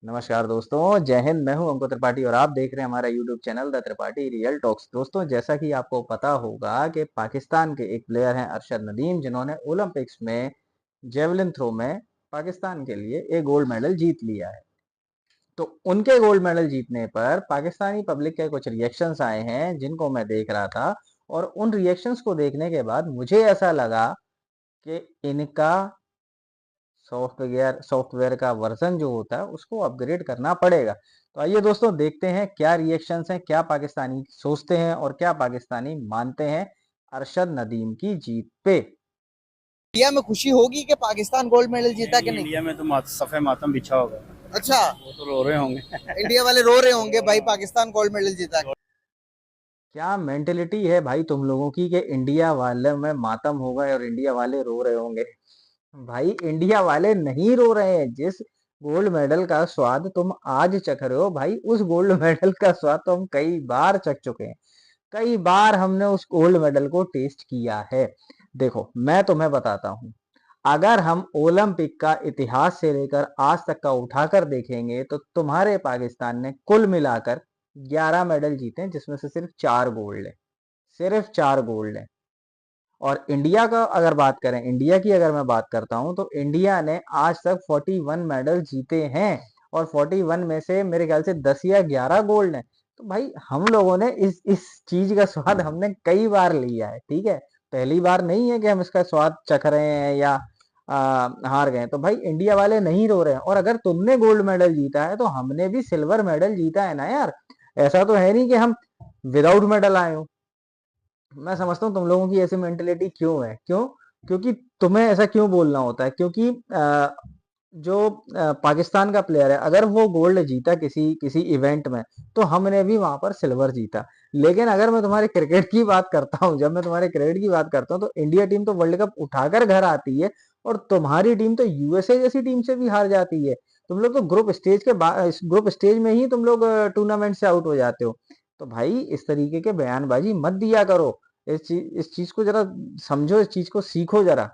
नमस्कार दोस्तों, जय हिंद। मैं हूं अंकुर त्रिपाठी और आप देख रहे हैं हमारा YouTube channel the Tripathi real talks. दोस्तों, जैसा कि आपको पता होगा कि पाकिस्तान के एक प्लेयर हैं अरशद नदीम, जिन्होंने ओलंपिक्स में जेवलिन थ्रो में पाकिस्तान के लिए एक गोल्ड मेडल जीत लिया है। तो उनके गोल्ड मेडल जीतने पर पाकिस्तानी पब्लिक के कुछ रिएक्शंस आए हैं जिनको मैं देख रहा था, और उन रिएक्शंस को देखने के बाद मुझे ऐसा लगा कि इनका सॉफ्टवेयर का वर्जन जो होता है उसको अपग्रेड करना पड़ेगा। तो आइए दोस्तों, देखते हैं क्या रिएक्शंस हैं, क्या पाकिस्तानी सोचते हैं और क्या पाकिस्तानी मानते हैं अरशद नदीम की जीत पे। इंडिया में खुशी होगी कि पाकिस्तान गोल्ड मेडल जीता कि नहीं? इंडिया में तो सफ़े मातम बिछा होगा। अच्छा। वो तो रो रहे होंगे। इंडिया वाले रो रहे होंगे भाई, पाकिस्तान गोल्ड मेडल जीता। क्या मेंटेलिटी है भाई तुम लोगों की कि इंडिया वाले में मातम होगा और इंडिया वाले रो रहे होंगे। भाई, इंडिया वाले नहीं रो रहे हैं। जिस गोल्ड मेडल का स्वाद तुम आज चख रहे हो, भाई उस गोल्ड मेडल का स्वाद तो हम कई बार चख चुके हैं। कई बार हमने उस गोल्ड मेडल को टेस्ट किया है। देखो, मैं तुम्हें बताता हूँ, अगर हम ओलंपिक का इतिहास से लेकर आज तक का उठाकर देखेंगे तो तुम्हारे पाकिस्तान ने कुल मिलाकर 11 मेडल जीते हैं, जिसमें से सिर्फ 4 गोल्ड है। सिर्फ 4 गोल्ड है। और इंडिया का अगर बात करें, इंडिया की अगर मैं बात करता हूं तो इंडिया ने आज तक 41 मेडल जीते हैं, और 41 में से मेरे ख्याल से 10 या 11 गोल्ड हैं। तो भाई, हम लोगों ने इस चीज का स्वाद हमने कई बार लिया है, ठीक है। पहली बार नहीं है कि हम इसका स्वाद चख रहे हैं या हार गए। तो भाई, इंडिया वाले नहीं रो रहे हैं। और अगर तुमने गोल्ड मेडल जीता है तो हमने भी सिल्वर मेडल जीता है ना यार। ऐसा तो है नहीं कि हम विदाउट मेडल आए हो। मैं समझता हूँ तुम लोगों की ऐसी मेंटेलिटी क्यों है। क्यों? क्योंकि तुम्हें ऐसा क्यों बोलना होता है, क्योंकि जो पाकिस्तान का प्लेयर है, अगर वो गोल्ड जीता किसी किसी इवेंट में, तो हमने भी वहां पर सिल्वर जीता। लेकिन अगर मैं तुम्हारे क्रिकेट की बात करता हूँ, जब मैं तुम्हारे क्रिकेट की बात करता हूँ, तो इंडिया टीम तो वर्ल्ड कप उठाकर घर आती है, और तुम्हारी टीम तो यूएसए जैसी टीम से भी हार जाती है। तुम लोग तो ग्रुप स्टेज में ही तुम लोग टूर्नामेंट से आउट हो जाते हो। तो भाई, इस तरीके के बयानबाजी मत दिया करो। इस चीज को जरा समझो, इस चीज को सीखो जरा।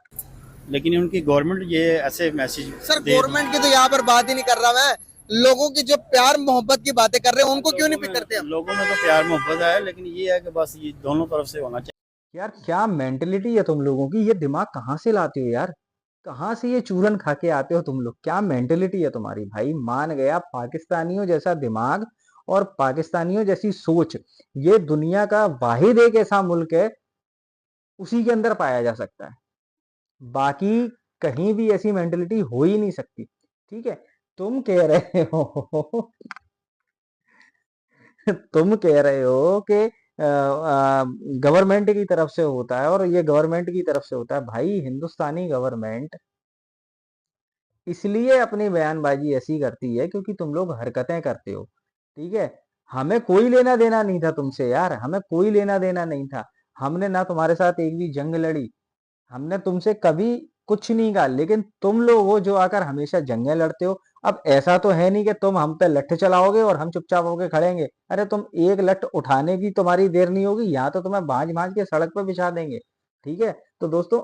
लेकिन उनकी गवर्नमेंट ये ऐसे मैसेज सर, दे गवर्नमेंट की तो यहाँ पर बात ही नहीं कर रहा मैं। लोगों की जो प्यार मोहब्बत की बातें कर रहे हैं उनको क्यों नहीं पिक करते हम? लोगों में तो प्यार मोहब्बत है, लेकिन ये है कि बस ये दोनों तरफ से होना चाहिए। यार, क्या मेंटेलिटी है तुम लोगों की? ये दिमाग कहाँ से लाते हो यार? कहाँ से ये चूरन खा के आते हो तुम लोग? क्या मेंटेलिटी है तुम्हारी? भाई, मान गया, पाकिस्तानियों जैसा दिमाग और पाकिस्तानियों जैसी सोच ये दुनिया का वाहिद एक ऐसा मुल्क है, उसी के अंदर पाया जा सकता है। बाकी कहीं भी ऐसी मेंटेलिटी हो ही नहीं सकती, ठीक है। तुम कह रहे हो तुम कह रहे हो कि गवर्नमेंट की तरफ से होता है, और ये गवर्नमेंट की तरफ से होता है। भाई, हिंदुस्तानी गवर्नमेंट इसलिए अपनी बयानबाजी ऐसी करती है क्योंकि तुम लोग हरकतें करते हो, ठीक है। हमें कोई लेना देना नहीं था तुमसे यार, हमें कोई लेना देना नहीं था। हमने ना तुम्हारे साथ एक भी जंग लड़ी, हमने तुमसे कभी कुछ नहीं कहा, लेकिन तुम लोग हो जो आकर हमेशा जंगें लड़ते हो। अब ऐसा तो है नहीं कि तुम हम पे लठ चलाओगे और हम चुपचाप होके खड़ेंगे। अरे, तुम एक लठ उठाने की तुम्हारी देर नहीं होगी, यहाँ तो तुम्हें भांज भांज के सड़क पे बिछा देंगे, ठीक है। तो दोस्तों,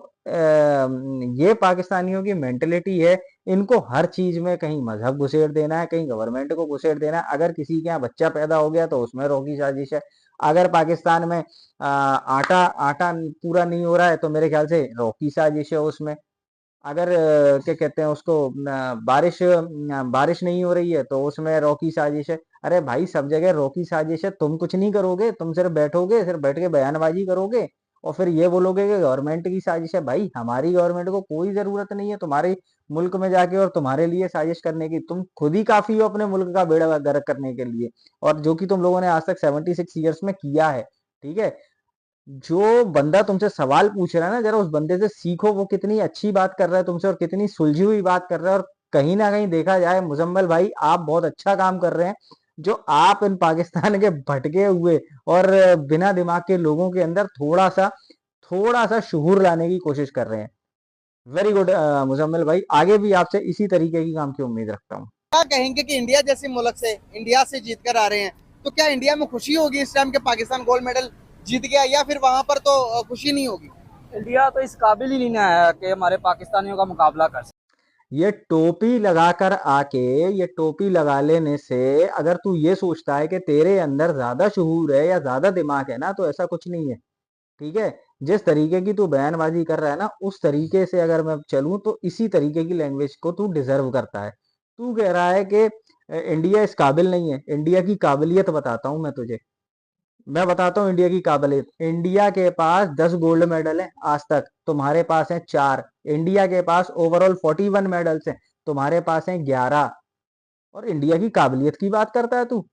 ये पाकिस्तानियों की मेंटेलिटी है। इनको हर चीज में कहीं मजहब घुसेड़ देना है, कहीं गवर्नमेंट को घुसेड़ देना है। अगर किसी के यहाँ बच्चा पैदा हो गया तो उसमें रोकी साजिश है। अगर पाकिस्तान में आटा आटा पूरा नहीं हो रहा है तो मेरे ख्याल से रॉकी साजिश है उसमें। अगर क्या कहते हैं उसको, बारिश नहीं हो रही है तो उसमें रॉकी साजिश है। अरे भाई, सब जगह रॉकी साजिश है। तुम कुछ नहीं करोगे, तुम सिर्फ बैठोगे, सिर्फ बैठ के बयानबाजी करोगे और फिर ये बोलोगे कि गवर्नमेंट की साजिश है। भाई, हमारी गवर्नमेंट को कोई जरूरत नहीं है तुम्हारे मुल्क में जाके और तुम्हारे लिए साजिश करने की। तुम खुद ही काफी हो अपने मुल्क का बेड़ा गर्क करने के लिए, और जो कि तुम लोगों ने आज तक 76 ईयर्स में किया है, ठीक है। जो बंदा तुमसे सवाल पूछ रहा है ना, जरा उस बंदे से सीखो, वो कितनी अच्छी बात कर रहा है तुमसे और कितनी सुलझी हुई बात कर रहा है। और कहीं ना कहीं देखा जाए, मुजम्मल भाई, आप बहुत अच्छा काम कर रहे हैं, जो आप इन पाकिस्तान के भटके हुए और बिना दिमाग के लोगों के अंदर थोड़ा सा शुहूर लाने की कोशिश कर रहे हैं। वेरी गुड मुजम्मल भाई, आगे भी आपसे इसी तरीके की काम की उम्मीद रखता हूँ। क्या कहेंगे कि इंडिया जैसे मुल्क से, इंडिया से जीत कर आ रहे हैं, तो क्या इंडिया में खुशी होगी इस टाइम के पाकिस्तान गोल्ड मेडल जीत गया, या फिर वहां पर तो खुशी नहीं होगी? इंडिया तो इस काबिल ही नहीं है कि हमारे पाकिस्तानियों का मुकाबला कर सके। ये टोपी लगाकर आके, ये टोपी लगा लेने से अगर तू ये सोचता है कि तेरे अंदर ज्यादा शुहूर है या ज्यादा दिमाग है ना, तो ऐसा कुछ नहीं है। ठीक है। जिस तरीके की तू बयानबाजी कर रहा है ना, उस तरीके से अगर मैं चलूं तो इसी तरीके की लैंग्वेज को तू डिजर्व करता है। तू कह रहा है कि इंडिया इस काबिल नहीं है। इंडिया की काबिलियत बताता हूं मैं तुझे। मैं बताता हूँ इंडिया की काबिलियत। इंडिया के पास 10 गोल्ड मेडल है आज तक, तुम्हारे पास है 4। इंडिया के पास ओवरऑल 41 मेडल्स हैं, तुम्हारे पास है 11। और इंडिया की काबिलियत की बात करता है तू।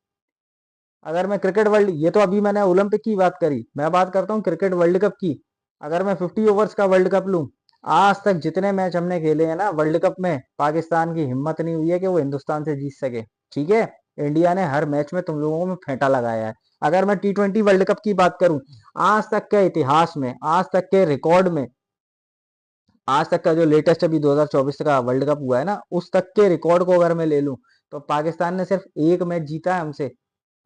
अगर मैं क्रिकेट वर्ल्ड, ये तो अभी मैंने ओलंपिक की बात करी, मैं बात करता हूँ क्रिकेट वर्ल्ड कप की। अगर मैं 50 ओवर्स का वर्ल्ड कप लूं, आज तक जितने मैच हमने खेले हैं ना वर्ल्ड कप में, पाकिस्तान की हिम्मत नहीं हुई है कि वो हिंदुस्तान से जीत सके। ठीक है। इंडिया ने हर मैच में तुम लोगों में फेंटा लगाया है। अगर मैं T20 वर्ल्ड कप की बात करूं, आज तक के इतिहास में, आज तक के रिकॉर्ड में, आज तक का जो लेटेस्ट अभी 2024 का वर्ल्ड कप हुआ है ना, उस तक के रिकॉर्ड को अगर मैं ले लूं, तो पाकिस्तान ने सिर्फ एक मैच जीता है हमसे।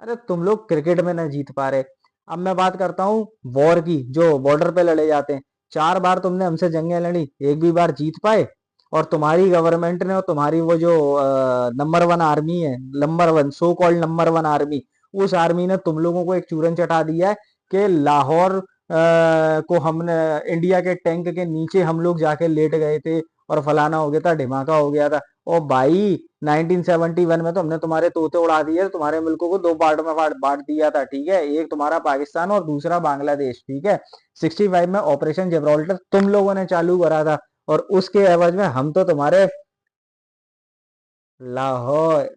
अरे तुम लोग क्रिकेट में ना जीत पा रहे। अब मैं बात करता हूँ वॉर की, जो बॉर्डर पे लड़े जाते हैं। 4 बार तुमने हमसे जंगें लड़ी, एक भी बार जीत पाए। और तुम्हारी गवर्नमेंट ने और तुम्हारी वो जो नंबर वन आर्मी है, number one so called number one army, उस आर्मी ने तुम लोगों को एक चूरन चटा दिया है कि लाहौर को हमने, इंडिया के टैंक के नीचे हम लोग जाके लेट गए थे और फलाना हो गया था, ढिमाका हो गया था। ओ भाई, 1971 में तो हमने तुम्हारे तोते उड़ा दिए, तुम्हारे मुल्कों को 2 पार्ट में बांट बांट दिया था। ठीक है। एक तुम्हारा पाकिस्तान और दूसरा बांग्लादेश। ठीक है। 65 में ऑपरेशन जिब्राल्टर तुम लोगों ने चालू करा था, और उसके एवज में हम तो तुम्हारे लाहौर,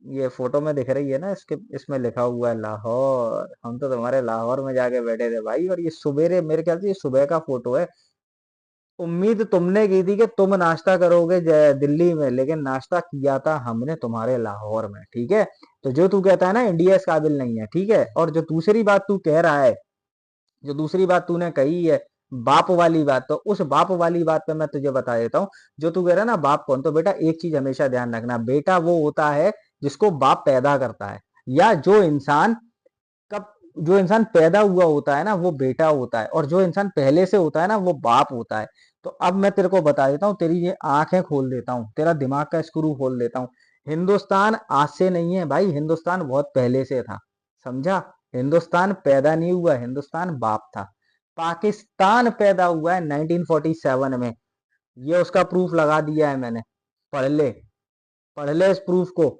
ये फोटो में दिख रही है ना, इसके इसमें लिखा हुआ है लाहौर, हम तो तुम्हारे लाहौर में जाके बैठे थे भाई। और ये सुबेरे, मेरे ख्याल से ये सुबह का फोटो है। उम्मीद तुमने की थी कि तुम नाश्ता करोगे दिल्ली में, लेकिन नाश्ता किया था हमने तुम्हारे लाहौर में। ठीक है। तो जो तू कहता है ना इंडिया इस काबिल नहीं है, ठीक है, और जो दूसरी बात तू कह रहा है, जो दूसरी बात तूने कही है, बाप वाली बात, तो उस बाप वाली बात पे मैं तुझे बता देता हूँ। जो तू कह रहा है ना बाप कौन, तो बेटा एक चीज हमेशा ध्यान रखना, बेटा वो होता है जिसको बाप पैदा करता है, या कब जो इंसान पैदा हुआ होता है ना वो बेटा होता है, और जो इंसान पहले से होता है ना वो बाप होता है। तो अब मैं तेरे को बता देता हूँ, तेरी ये आंखें खोल देता हूँ, तेरा दिमाग का स्क्रू खोल देता हूँ। हिंदुस्तान आज से नहीं है भाई, हिंदुस्तान बहुत पहले से था। समझा। हिंदुस्तान पैदा नहीं हुआ, हिंदुस्तान बाप था। पाकिस्तान पैदा हुआ है 1947 में। ये उसका प्रूफ लगा दिया है मैंने। पढ़ ले, पढ़ ले इस प्रूफ को।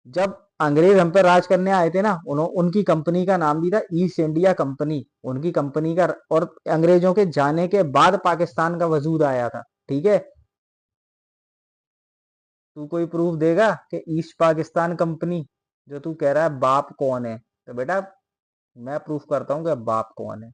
जब अंग्रेज हम पर राज करने आए थे ना, उनकी कंपनी का नाम भी था ईस्ट इंडिया कंपनी, उनकी कंपनी का। और अंग्रेजों के जाने के बाद पाकिस्तान का वजूद आया था। ठीक है। तू कोई प्रूफ देगा कि ईस्ट पाकिस्तान कंपनी, जो तू कह रहा है बाप कौन है, तो बेटा मैं प्रूफ करता हूँ कि बाप कौन है।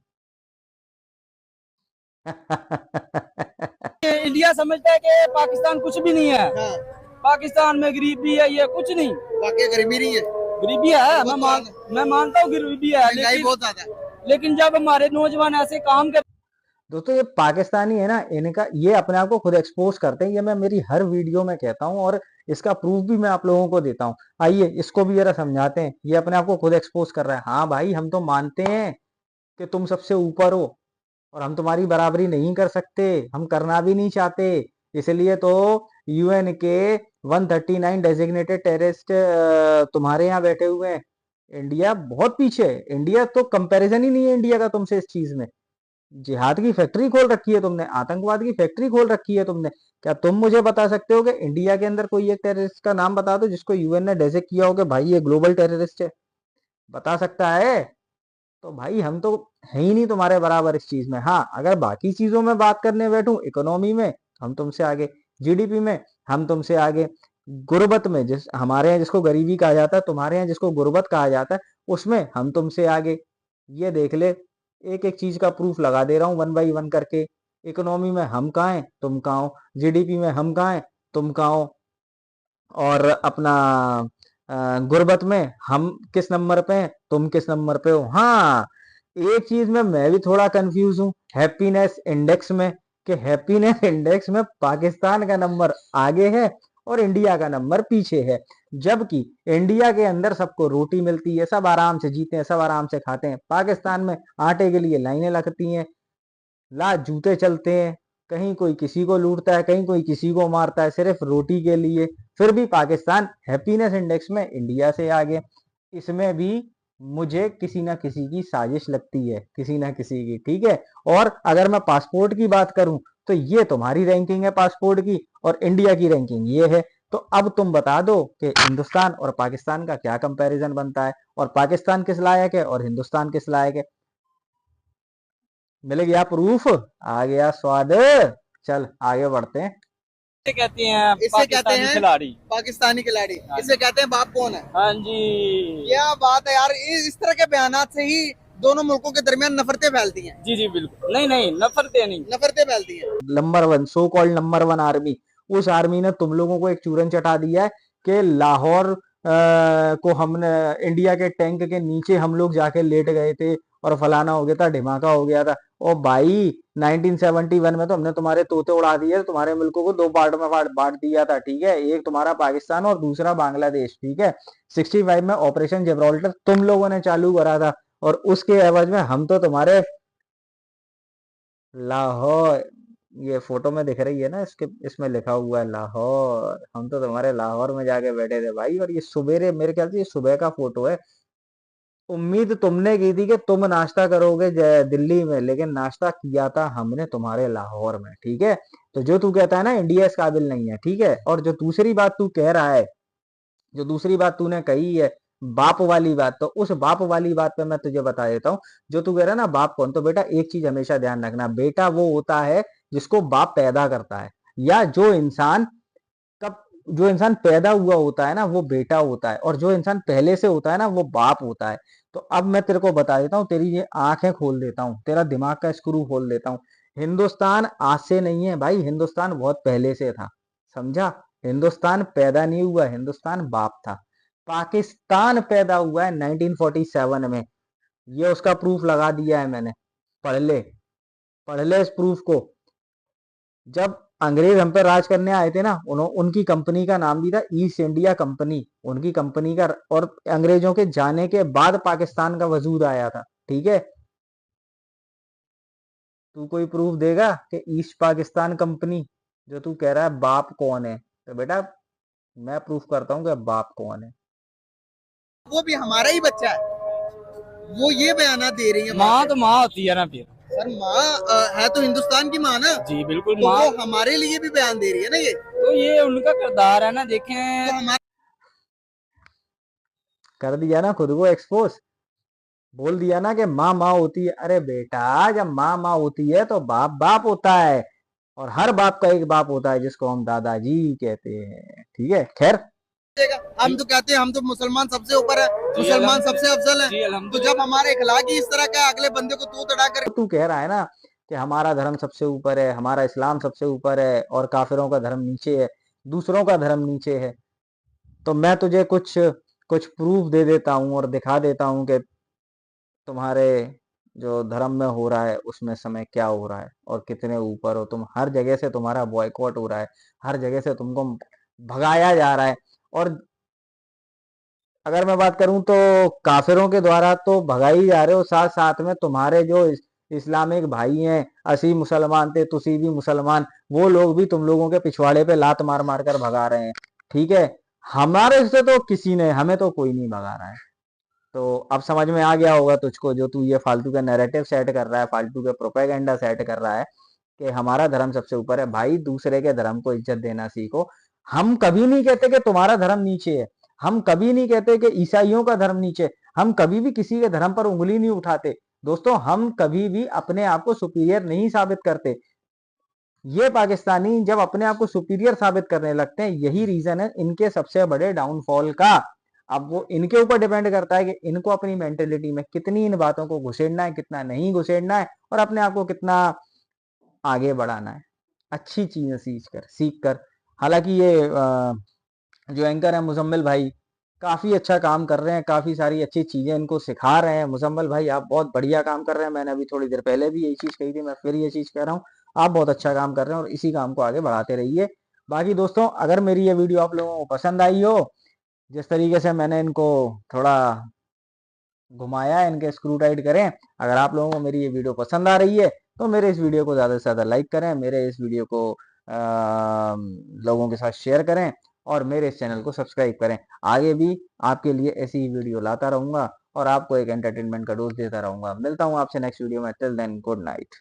ये इंडिया समझता है कि पाकिस्तान कुछ भी नहीं है। हाँ, पाकिस्तान में गरीबी है, ये कुछ नहीं। वाकई गरीबी नहीं है, गरीबी है, मैं मानता हूँ गरीबी है, महंगाई बहुत ज्यादा है। लेकिन जब हमारे नौजवान ऐसे काम के दोस्तों ये पाकिस्तानी है ना, इनका ये अपने आप को खुद एक्सपोज करते हैं, ये मैं मेरी हर वीडियो में कहता हूँ, और इसका प्रूफ भी मैं आप लोगों को देता हूँ। आइए इसको भी जरा समझाते हैं। ये अपने आप को खुद एक्सपोज कर रहा है। हाँ भाई, हम तो मानते हैं कि तुम सबसे ऊपर हो, और हम तुम्हारी बराबरी नहीं कर सकते, हम करना भी नहीं चाहते। इसलिए तो यूएन के 139 डेजिग्नेटेड टेररिस्ट तुम्हारे यहाँ बैठे हुए हैं। इंडिया बहुत पीछे है। इंडिया तो कंपैरिजन ही नहीं है इंडिया का तुमसे इस चीज में। जिहाद की फैक्ट्री खोल रखी है तुमने, आतंकवाद की फैक्ट्री खोल रखी है तुमने। क्या तुम मुझे बता सकते हो कि इंडिया के अंदर कोई एक टेररिस्ट का नाम बता दो जिसको यूएन ने डेजिग्नेट किया हो कि भाई ये ग्लोबल टेररिस्ट है? बता सकता है? तो भाई हम तो है ही नहीं तुम्हारे बराबर इस चीज में। हाँ, अगर बाकी चीजों में बात करने बैठूं, इकोनॉमी में हम तुमसे आगे, जीडीपी में हम तुमसे आगे, गुर्बत में, जिस हमारे यहाँ जिसको गरीबी कहा जाता है, तुम्हारे यहाँ जिसको गुर्बत कहा जाता है, उसमें हम तुमसे आगे। ये देख ले, एक एक चीज का प्रूफ लगा दे रहा हूँ वन बाई वन करके। इकोनॉमी में हम कहाँ हैं, तुम कहाँ हो। जीडीपी में हम कहाँ हैं, तुम कहाँ हो। और अपना गुर्बत में हम किस नंबर पे हैं, तुम किस नंबर पे हो। हाँ, एक चीज में मैं भी थोड़ा कंफ्यूज हूँ, हैप्पीनेस इंडेक्स में, कि हैप्पीनेस इंडेक्स में पाकिस्तान का नंबर आगे है और इंडिया का नंबर पीछे है। जबकि इंडिया के अंदर सबको रोटी मिलती है, सब आराम से जीते हैं, सब आराम से खाते हैं। पाकिस्तान में आटे के लिए लाइनें लगती हैं, ला जूते चलते हैं, कहीं कोई किसी को लूटता है, कहीं कोई किसी को मारता है सिर्फ रोटी के लिए। फिर भी पाकिस्तान हैप्पीनेस इंडेक्स में इंडिया से आगे। इसमें भी मुझे किसी ना किसी की साजिश लगती है, किसी ना किसी की, ठीक है। और अगर मैं पासपोर्ट की बात करूं तो ये तुम्हारी रैंकिंग है पासपोर्ट की और इंडिया की रैंकिंग ये है। तो अब तुम बता दो कि हिंदुस्तान और पाकिस्तान का क्या कंपैरिजन बनता है, और पाकिस्तान किस लायक है और हिंदुस्तान किस लायक है। मिल गया प्रूफ, आ गया स्वाद। चल आगे बढ़ते हैं। इसे कहते हैं इसे कहते पाकिस्तानी हैं खिलाड़ी। पाकिस्तानी खिलाड़ी, हाँ इसे कहते हैं बाप कौन है। हाँ जी। क्या बात है यार, इस तरह के बयानात से ही दोनों मुल्कों के दरमियान नफरतें फैलती हैं। जी जी बिल्कुल, नहीं नहीं नफरतें नहीं। नफरतें फैलती हैं। Number one, so called number one army, उस आर्मी ने तुम लोगों को एक चूरन चटा दिया है कि लाहौर को हमने इंडिया के टैंक के नीचे हम लोग जाके लेट गए थे और फलाना हो गया था, ढिमाका हो गया था। ओ भाई 1971 में तो हमने तुम्हारे तोते उड़ा दिए, तुम्हारे मुल्कों को दो पार्ट में बांट दिया था, ठीक है। एक तुम्हारा पाकिस्तान और दूसरा बांग्लादेश, ठीक है। 65 में ऑपरेशन जिब्राल्टर तुम लोगों ने चालू करा था, और उसके एवज में हम तो तुम्हारे लाहौर, ये फोटो में दिख रही है ना, इसके इसमें लिखा हुआ है लाहौर, हम तो तुम्हारे लाहौर में जाके बैठे थे भाई। और ये सुबेरे, मेरे ख्याल से ये सुबह का फोटो है। उम्मीद तुमने की थी कि तुम नाश्ता करोगे दिल्ली में, लेकिन नाश्ता किया था हमने तुम्हारे लाहौर में, ठीक है। तो जो तू कहता है ना इंडिया इस काबिल नहीं है, ठीक है। और जो दूसरी बात तू कह रहा है, जो दूसरी बात तूने कही है बाप वाली बात, तो उस बाप वाली बात पे मैं तुझे बता देता हूँ। जो तू कह रहा है ना बाप कौन, तो बेटा एक चीज हमेशा ध्यान रखना, बेटा वो होता है जिसको बाप पैदा करता है, या जो इंसान पैदा हुआ होता है ना वो बेटा होता है, और जो इंसान पहले से होता है ना वो बाप होता है। तो अब मैं तेरे को बता देता हूँ, तेरी ये आंखें खोल देता हूँ, तेरा दिमाग का स्क्रू खोल देता हूँ। हिंदुस्तान आज से नहीं है भाई, हिंदुस्तान बहुत पहले से था, समझा। हिंदुस्तान पैदा नहीं हुआ, हिंदुस्तान बाप था। पाकिस्तान पैदा हुआ है 1947 में, ये उसका प्रूफ लगा दिया है मैंने। पढ़ ले, पढ़ ले इस प्रूफ को। जब अंग्रेज हम पे राज करने आए थे ना, उनकी कंपनी का नाम भी था ईस्ट इंडिया कंपनी, उनकी कंपनी का। और अंग्रेजों के जाने के बाद पाकिस्तान का वजूद आया था, ठीक है। तू कोई प्रूफ देगा कि ईस्ट पाकिस्तान कंपनी, जो तू कह रहा है बाप कौन है, तो बेटा मैं प्रूफ करता हूँ कि बाप कौन है। वो भी हमारा ही बच्चा है, वो ये बयानात दे रही है माँ तो माँ होती है ना फिर। सर माँ है तो हिंदुस्तान की माँ ना, जी बिल्कुल तो माँ। वो हमारे लिए भी बयान दे रही है ना ये, तो ये उनका किरदार है ना, देखें। तो हमारे कर दिया ना खुद को एक्सपोज, बोल दिया ना कि माँ माँ होती है। अरे बेटा जब माँ माँ होती है तो बाप बाप होता है, और हर बाप का एक बाप होता है जिसको हम दादाजी कहते हैं, ठीक है। खैर हम तो कहते हैं हम तो मुसलमान सबसे ऊपर है, जी मुसलमान सबसे अफजल जी है। तो अल्हम्दुलिल्लाह। जब हमारे इखलाक ही इस तरह का अगले बंदे को तू तड़ा कर, तू कह रहा है ना कि हमारा धर्म सबसे ऊपर है, हमारा इस्लाम सबसे ऊपर है और काफिरों का धर्म नीचे है, दूसरों का धर्म नीचे है, तो मैं तुझे कुछ कुछ प्रूफ दे देता हूँ और दिखा देता हूँ कि तुम्हारे जो धर्म में हो रहा है उसमें समय क्या हो रहा है और कितने ऊपर हो तुम। हर जगह से तुम्हारा बॉयकॉट हो रहा है, हर जगह से तुमको भगाया जा रहा है। और अगर मैं बात करूं तो काफिरों के द्वारा तो भगाई जा रहे हो, साथ साथ में तुम्हारे जो इस्लामिक भाई हैं, असी मुसलमान थे तुसी भी मुसलमान, वो लोग भी तुम लोगों के पिछवाड़े पे लात मार मार कर भगा रहे हैं, ठीक है। हमारे से तो किसी ने, हमें तो कोई नहीं भगा रहा है। तो अब समझ में आ गया होगा तुझको, जो तू ये फालतू का नैरेटिव सेट कर रहा है, फालतू का प्रोपेगेंडा सेट कर रहा है कि हमारा धर्म सबसे ऊपर है। भाई दूसरे के धर्म को इज्जत देना सीखो। हम कभी नहीं कहते कि तुम्हारा धर्म नीचे है, हम कभी नहीं कहते कि ईसाइयों का धर्म नीचे, हम कभी भी किसी के धर्म पर उंगली नहीं उठाते। दोस्तों हम कभी भी अपने आप को सुपीरियर नहीं साबित करते। ये पाकिस्तानी जब अपने आप को सुपीरियर साबित करने लगते हैं, यही रीजन है इनके सबसे बड़े डाउनफॉल का। अब वो इनके ऊपर डिपेंड करता है कि इनको अपनी मेंटेलिटी में कितनी इन बातों को घुसेड़ना है, कितना नहीं घुसेड़ना है, और अपने आप को कितना आगे बढ़ाना है। अच्छी चीजें सीख कर। हालांकि ये जो एंकर है मुजम्मिल भाई काफी अच्छा काम कर रहे हैं, काफी सारी अच्छी चीजें इनको सिखा रहे हैं। मुजम्मिल भाई आप बहुत बढ़िया काम कर रहे हैं, मैंने अभी थोड़ी देर पहले भी यही चीज कही थी, मैं फिर ये चीज कह रहा हूँ। आप बहुत अच्छा काम कर रहे हैं और इसी काम को आगे बढ़ाते रहिए। बाकी दोस्तों अगर मेरी ये वीडियो आप लोगों को पसंद आई हो, जिस तरीके से मैंने इनको थोड़ा घुमाया है, इनके स्क्रू टाइट करें। अगर आप लोगों को मेरी ये वीडियो पसंद आ रही है तो मेरे इस वीडियो को ज़्यादा से ज़्यादा लाइक करें, मेरे इस वीडियो को लोगों के साथ शेयर करें और मेरे इस चैनल को सब्सक्राइब करें। आगे भी आपके लिए ऐसी ही वीडियो लाता रहूँगा और आपको एक एंटरटेनमेंट का डोज देता रहूँगा। मिलता हूँ आपसे नेक्स्ट वीडियो में, टिल देन गुड नाइट।